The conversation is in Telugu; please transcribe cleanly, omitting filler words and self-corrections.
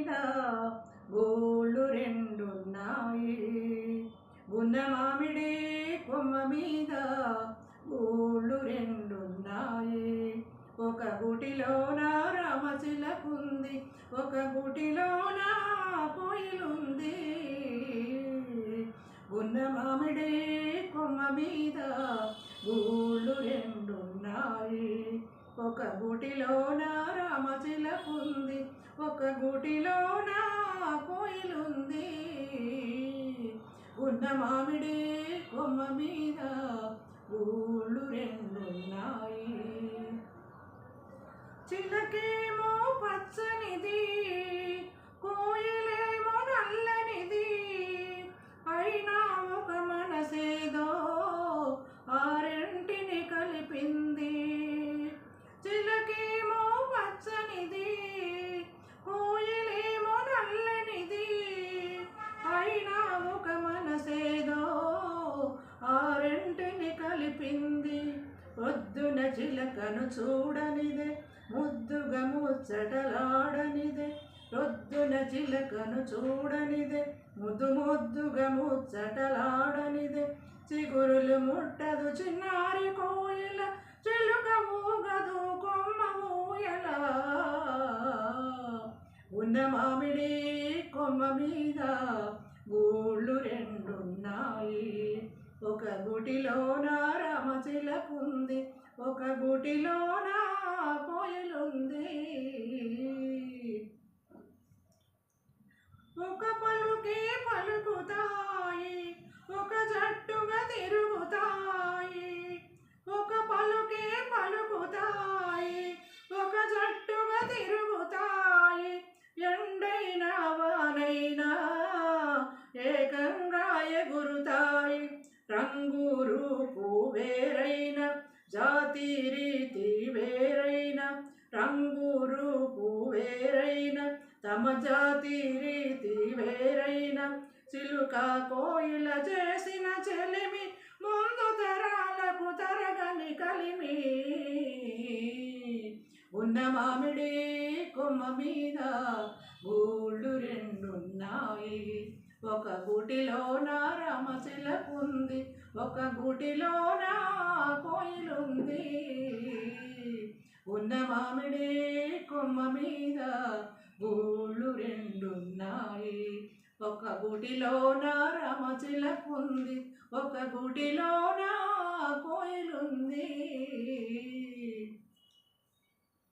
మీద గోళ్ళు రెండున్నాయి. గున్న మామిడి కొమ్మ మీద గోళ్ళు రెండున్నాయి. ఒక గుటిలోన రామచిలకుంది, ఒక గుటిలోన కోయిలుంది. గున్న మామిడి కొమ్మ మీద గోళ్ళు రెండున్నాయి. ఒక గుటిలోన రామచిలకుంది, ఒక గుటిలోన కోయిలుంది. గున్న మామిడి కొమ్మ మీద గోళ్ళు రెండున్నాయి. చిలకేమో పచ్చనిది, కోయిలేమో నల్లనిది, అయినా ఒక మనసేదో ఆ రెంటిని కలిపింది. చిలకేమో పచ్చనిది, కోయిలేమో నల్లనిది, అయినా ఒక మనసేదో ఆ రెంటిని కలిపింది. పొద్దున చిలకను చూడనిదే, ముద్దుగా ముచ్చటలాడనిదే. పొద్దున చిలకను చూడనిదే, ముద్దుగా ముచ్చటలాడనిదే. చిగురులు ముట్టదు చిన్నారి కోయిల, చిలుక ఊగదు కొమ్మ ఊయల. ఉన్న మామిడి కొమ్మ మీద గోళ్ళు రెండున్నాయి. ఒక గుటిలోన రామచిలకుంది, ఒక గుటిలోన కోయిలుంది. ఒక పలుకే పలుకుతాయి, ఒక జట్టుగా తిరుగుతాయి. ఒక పలుకే పలుకుతాయి, ఒక జట్టుగా తిరుగుతాయి. ఎండైనా వానైనా ఏకంగా ఎగురుతాయి. రంగు రూపు వేరైన, జాతి రీతి వేరైన. రంగు రూపు వేరైన, తమ జాతి రీతి వేరైన. చిలుక కోయిల చేసిన చెలిమి, ముందు తరాలకు తరగని కలిమి. ఉన్న మామిడి కొమ్మ మీద గోళ్ళు రెండున్నాయి. ఒక గుటిలోన రామచిలకుంది, ఒక గుటిలోన కోయిలుంది. ఉన్న మామిడి కొమ్మ మీద గోళ్ళు రెండున్నాయి. ఒక గుటిలోన రామచిలకుంది, ఒక గుటిలోన కోయిలుంది.